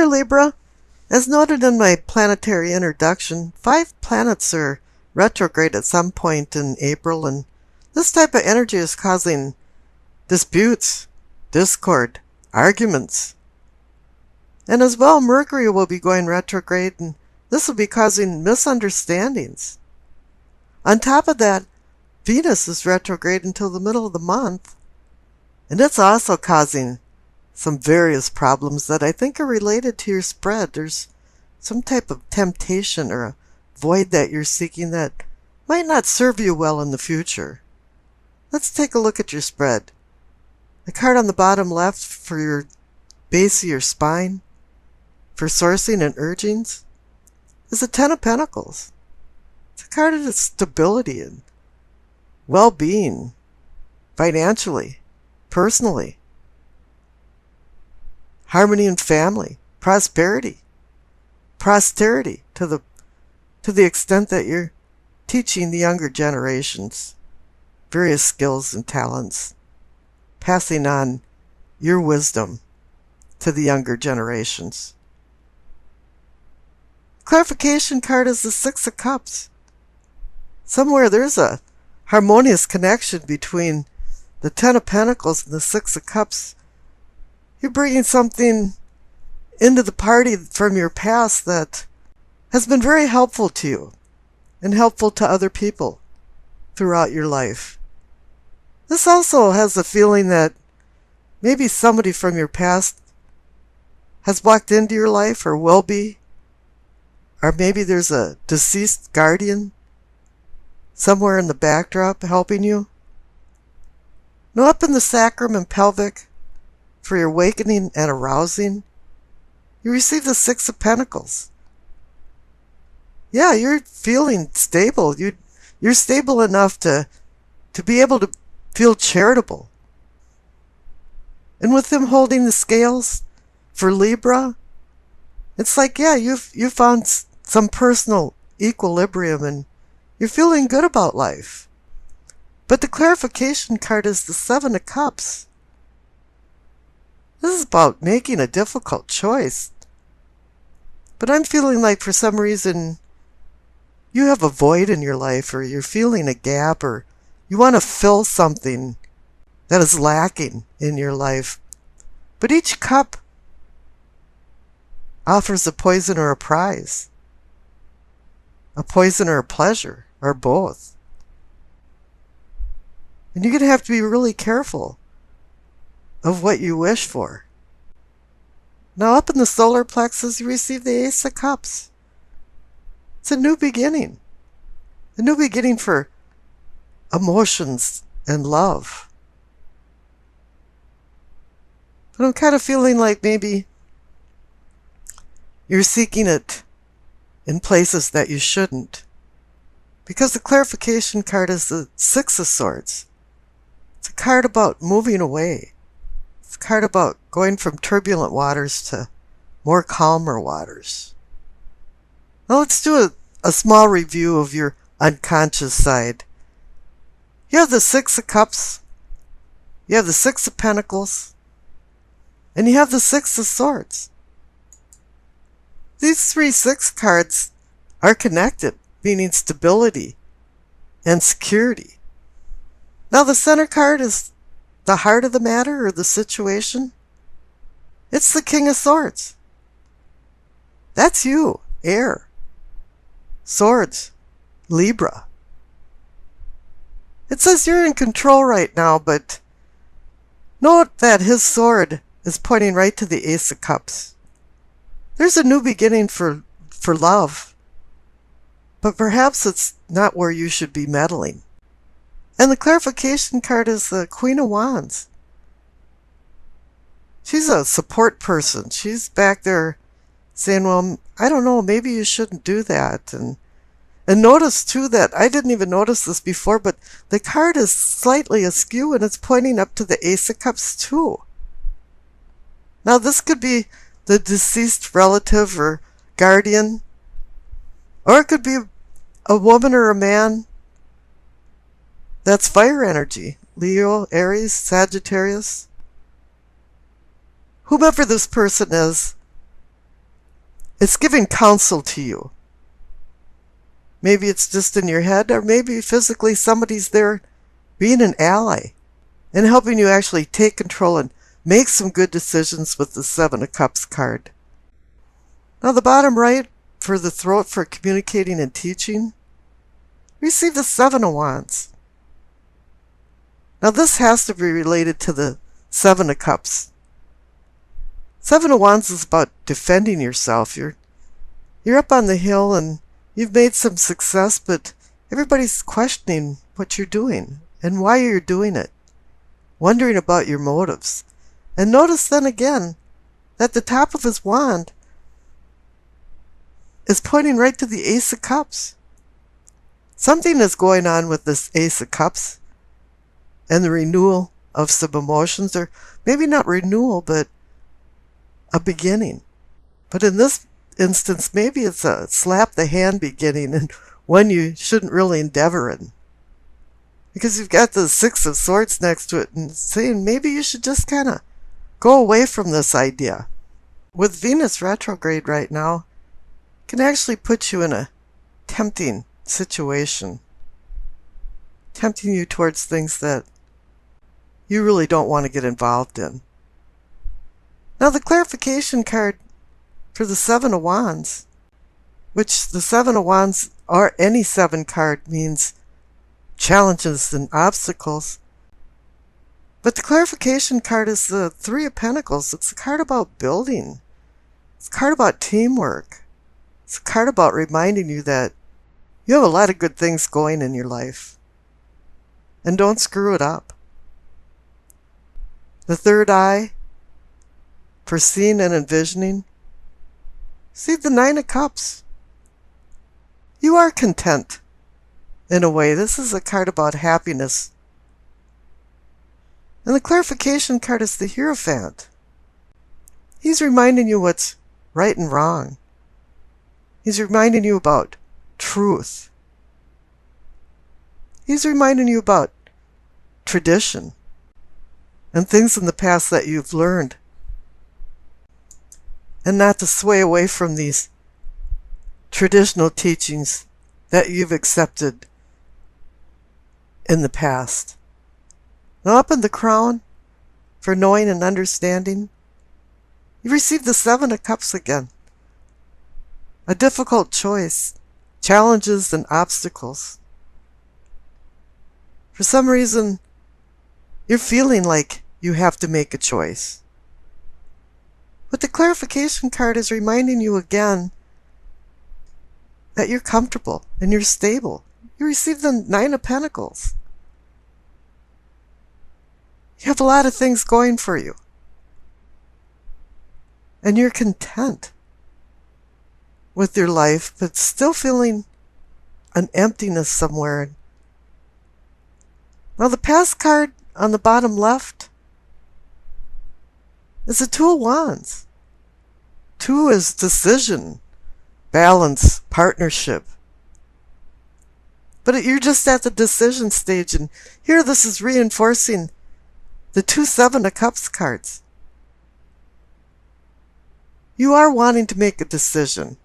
there, Libra. As noted in my planetary introduction, 5 planets are retrograde at some point in April, and this type of energy is causing disputes, discord, arguments. And as well, Mercury will be going retrograde, and this will be causing misunderstandings. On top of that, Venus is retrograde until the middle of the month, and it's also causing some various problems that I think are related to your spread. There's some type of temptation or a void that you're seeking that might not serve you well in the future. Let's take a look at your spread. The card on the bottom left for your base of your spine, for sourcing and urgings, is the Ten of Pentacles. It's a card of stability and well-being, financially, personally, harmony in family, prosperity, posterity, to the extent that you're teaching the younger generations various skills and talents, passing on your wisdom to the younger generations. Clarification card is the Six of Cups. Somewhere there's a harmonious connection between the Ten of Pentacles and the Six of Cups. You're bringing something into the party from your past that has been very helpful to you and helpful to other people throughout your life. This also has a feeling that maybe somebody from your past has walked into your life or will be, or maybe there's a deceased guardian somewhere in the backdrop helping you. Now up in the sacrum and pelvic, for your awakening and arousing, you receive the Six of Pentacles. Yeah, you're feeling stable. You're stable enough to be able to feel charitable. And with him holding the scales for Libra, it's like, yeah, you've found some personal equilibrium and you're feeling good about life. But the clarification card is the Seven of Cups. This is about making a difficult choice. But I'm feeling like for some reason you have a void in your life, or you're feeling a gap, or you want to fill something that is lacking in your life. But each cup offers a poison or a prize. A poison or a pleasure, or both. And you're going to have to be really careful of what you wish for. Now up in the solar plexus, you receive the Ace of Cups. It's a new beginning. A new beginning for emotions and love. But I'm kind of feeling like maybe you're seeking it in places that you shouldn't. Because the clarification card is the Six of Swords. It's a card about moving away. It's a card about going from turbulent waters to more calmer waters. Now let's do a small review of your unconscious side. You have the Six of Cups, you have the Six of Pentacles, and you have the Six of Swords. These 3 six cards are connected, meaning stability and security. Now the center card is the heart of the matter or the situation. It's the King of Swords. That's you, air. Swords, Libra. It says you're in control right now, but note that his sword is pointing right to the Ace of Cups. There's a new beginning for love, but perhaps it's not where you should be meddling. And the clarification card is the Queen of Wands. She's a support person. She's back there saying, well, I don't know, maybe you shouldn't do that. And notice, too, that I didn't even notice this before, but the card is slightly askew and it's pointing up to the Ace of Cups, too. Now, this could be the deceased relative or guardian, or it could be a woman or a man that's fire energy. Leo, Aries, Sagittarius. Whomever this person is, It's giving counsel to you. Maybe it's just in your head, or maybe physically somebody's there being an ally and helping you actually take control and make some good decisions with the Seven of Cups card. Now the bottom right, for the throat for communicating and teaching, receive the Seven of Wands. Now this has to be related to the Seven of Cups. Seven of Wands is about defending yourself. You're up on the hill and you've made some success, but everybody's questioning what you're doing and why you're doing it, wondering about your motives. And notice then again that the top of his wand is pointing right to the Ace of Cups. Something is going on with this Ace of Cups and the renewal of some emotions, or maybe not renewal, but a beginning. But in this instance, maybe it's a slap the hand beginning and one you shouldn't really endeavor in. Because you've got the Six of Swords next to it and saying maybe you should just kind of go away from this idea. With Venus retrograde right now, it can actually put you in a tempting situation, tempting you towards things that you really don't want to get involved in. Now the clarification card for the Seven of Wands, which the Seven of Wands or any seven card means challenges and obstacles. But the clarification card is the Three of Pentacles. It's a card about building. It's a card about teamwork. It's a card about reminding you that you have a lot of good things going in your life. And don't screw it up. The third eye, for seeing and envisioning. See the Nine of Cups. You are content. In a way, this is a card about happiness. And the clarification card is the Hierophant. He's reminding you what's right and wrong. He's reminding you about truth. He's reminding you about tradition and things in the past that you've learned. And not to sway away from these traditional teachings that you've accepted in the past. Now up in the crown, for knowing and understanding, you receive the Seven of Cups again. A difficult choice, challenges and obstacles. For some reason, you're feeling like you have to make a choice. But the clarification card is reminding you again that you're comfortable and you're stable. You receive the Nine of Pentacles. You have a lot of things going for you. And you're content with your life, but still feeling an emptiness somewhere. Now the past card on the bottom left is the Two of Wands. Two is decision, balance, partnership. But you're just at the decision stage, and here this is reinforcing the two Seven of Cups cards. You are wanting to make a decision.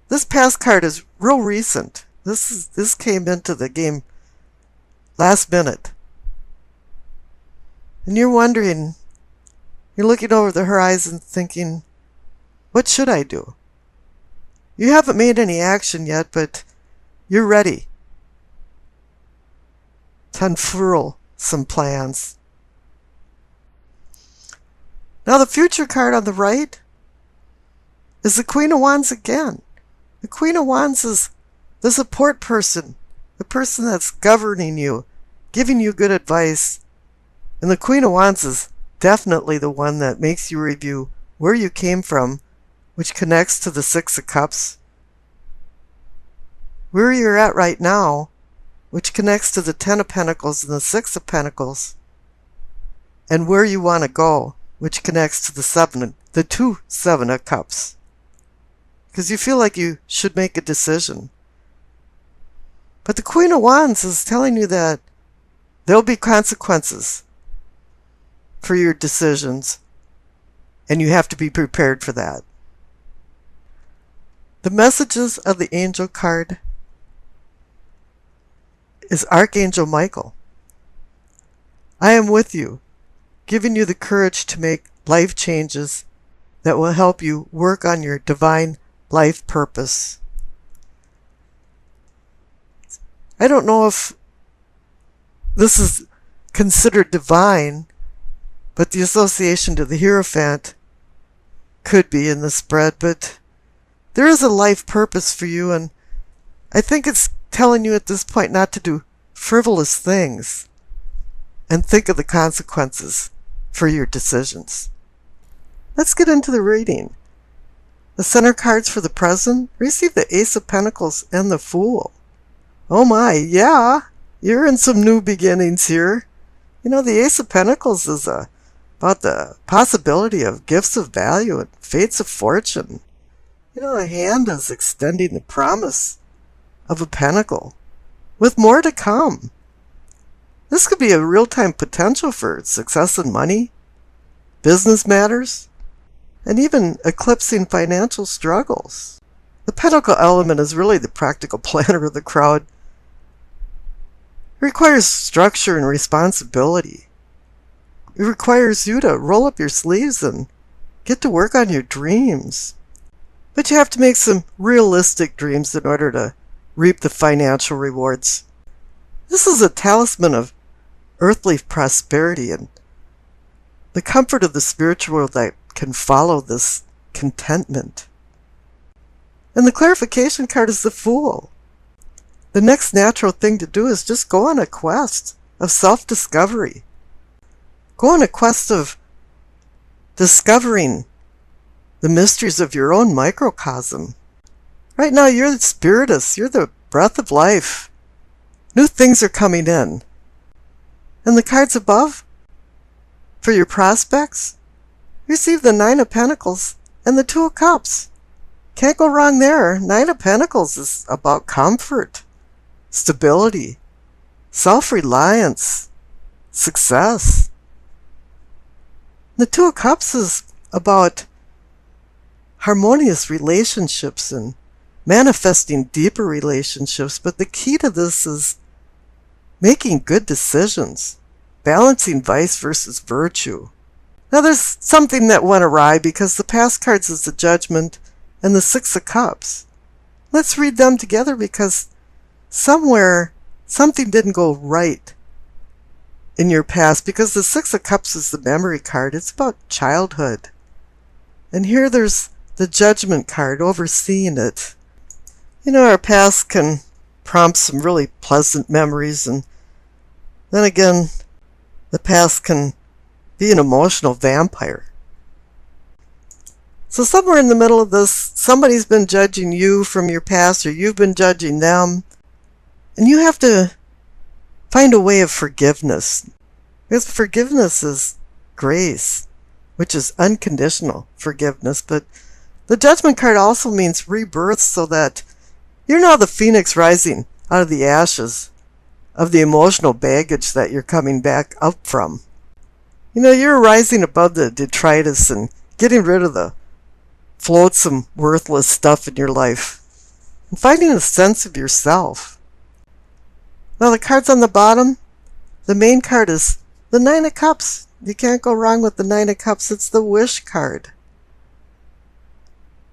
This past card is real recent. This came into the game last minute. And you're wondering, you're looking over the horizon thinking, what should I do? You haven't made any action yet, but you're ready to unfurl some plans. Now the future card on the right is the Queen of Wands again. The Queen of Wands is the support person, the person that's governing you, giving you good advice. And the Queen of Wands is definitely the one that makes you review where you came from, which connects to the Six of Cups. Where you're at right now, which connects to the Ten of Pentacles and the Six of Pentacles. And where you want to go, which connects to the two Seven of Cups. Because you feel like you should make a decision. But the Queen of Wands is telling you that there'll be consequences for your decisions, and you have to be prepared for that. The messages of the angel card is Archangel Michael. I am with you, giving you the courage to make life changes that will help you work on your divine life purpose. I don't know if this is considered divine, but the association to the Hierophant could be in the spread, but there is a life purpose for you, and I think it's telling you at this point not to do frivolous things and think of the consequences for your decisions. Let's get into the reading. The center cards for the present receive the Ace of Pentacles and the Fool. Oh my, yeah, you're in some new beginnings here. You know, the Ace of Pentacles is about the possibility of gifts of value and fates of fortune. You know, a hand is extending the promise of a pentacle, with more to come. This could be a real-time potential for success in money, business matters, and even eclipsing financial struggles. The pentacle element is really the practical planner of the crowd. It requires structure and responsibility. It requires you to roll up your sleeves and get to work on your dreams. But you have to make some realistic dreams in order to reap the financial rewards. This is a talisman of earthly prosperity and the comfort of the spiritual world that can follow this contentment. And the clarification card is the Fool. The next natural thing to do is just go on a quest of self-discovery. Go on a quest of discovering the mysteries of your own microcosm. Right now, you're the spiritus. You're the breath of life. New things are coming in. And the cards above, for your prospects, receive the Nine of Pentacles and the Two of Cups. Can't go wrong there. Nine of Pentacles is about comfort, stability, self-reliance, success. The Two of Cups is about harmonious relationships and manifesting deeper relationships, but the key to this is making good decisions, balancing vice versus virtue. Now there's something that went awry because the past cards is the Judgment and the Six of Cups. Let's read them together because somewhere something didn't go right in your past, because the Six of Cups is the memory card. It's about childhood. And here there's the Judgment card overseeing it. You know, our past can prompt some really pleasant memories, and then again, the past can be an emotional vampire. So somewhere in the middle of this, somebody's been judging you from your past, or you've been judging them, and you have to find a way of forgiveness. Because forgiveness is grace, which is unconditional forgiveness, but the Judgment card also means rebirth, so that you're now the phoenix rising out of the ashes of the emotional baggage that you're coming back up from. You know, you're rising above the detritus and getting rid of the flotsam, worthless stuff in your life and finding a sense of yourself. Now the cards on the bottom, the main card is the Nine of Cups. You can't go wrong with the Nine of Cups. It's the wish card.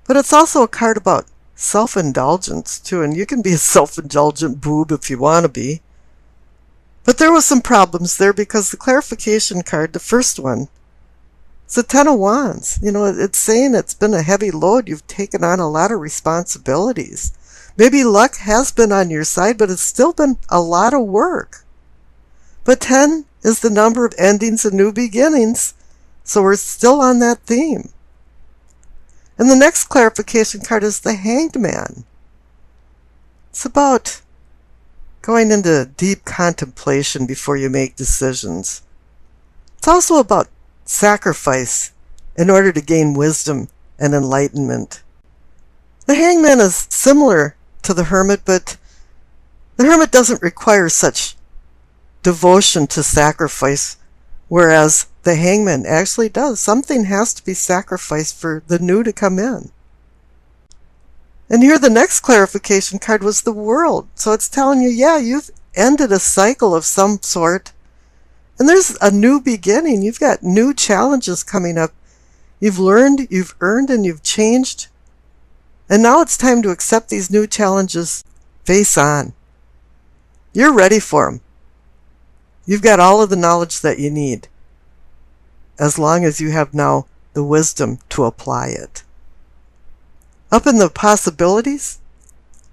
But it's also a card about self-indulgence too, and you can be a self-indulgent boob if you want to be. But there was some problems there because the clarification card, the first one, it's the Ten of Wands. You know, it's saying it's been a heavy load. You've taken on a lot of responsibilities. Maybe luck has been on your side, but it's still been a lot of work. But 10 is the number of endings and new beginnings, so we're still on that theme. And the next clarification card is the Hanged Man. It's about going into deep contemplation before you make decisions. It's also about sacrifice in order to gain wisdom and enlightenment. The Hangman is similar to the Hermit, but the Hermit doesn't require such devotion to sacrifice, whereas the Hangman actually does. Something has to be sacrificed for the new to come in. And here the next clarification card was the World. So it's telling you, yeah, you've ended a cycle of some sort. And there's a new beginning. You've got new challenges coming up. You've learned, you've earned, and you've changed. And now it's time to accept these new challenges face on. You're ready for them. You've got all of the knowledge that you need, as long as you have now the wisdom to apply it. Up in the possibilities,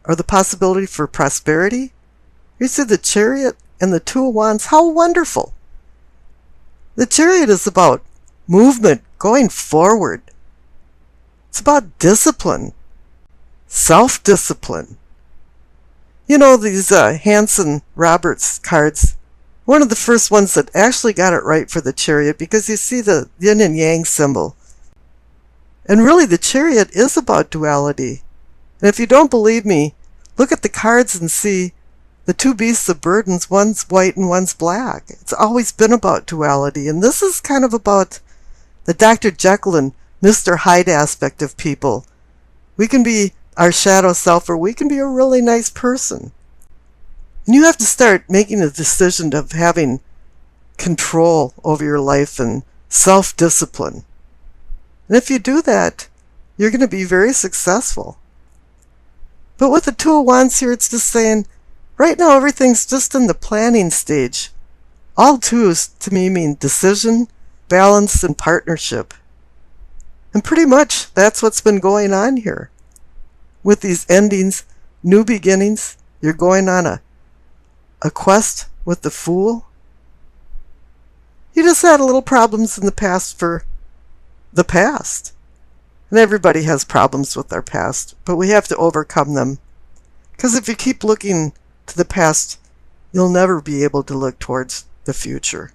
or the possibility for prosperity, you see the Chariot and the Two of Wands. How wonderful! The Chariot is about movement, going forward. It's about discipline, self-discipline. You know, these Hanson Roberts cards, one of the first ones that actually got it right for the Chariot, because you see the yin and yang symbol. And really, the Chariot is about duality. And if you don't believe me, look at the cards and see the two beasts of burdens, one's white and one's black. It's always been about duality. And this is kind of about the Dr. Jekyll and Mr. Hyde aspect of people. We can be our shadow self, or we can be a really nice person. And you have to start making a decision of having control over your life and self-discipline. And if you do that, you're going to be very successful. But with the Two of Wands here, it's just saying, right now everything's just in the planning stage. All twos to me mean decision, balance, and partnership. And pretty much that's what's been going on here. With these endings, new beginnings, you're going on a quest with the Fool. You just had a little problems in the past for the past. And everybody has problems with their past, but we have to overcome them. Because if you keep looking to the past, you'll never be able to look towards the future.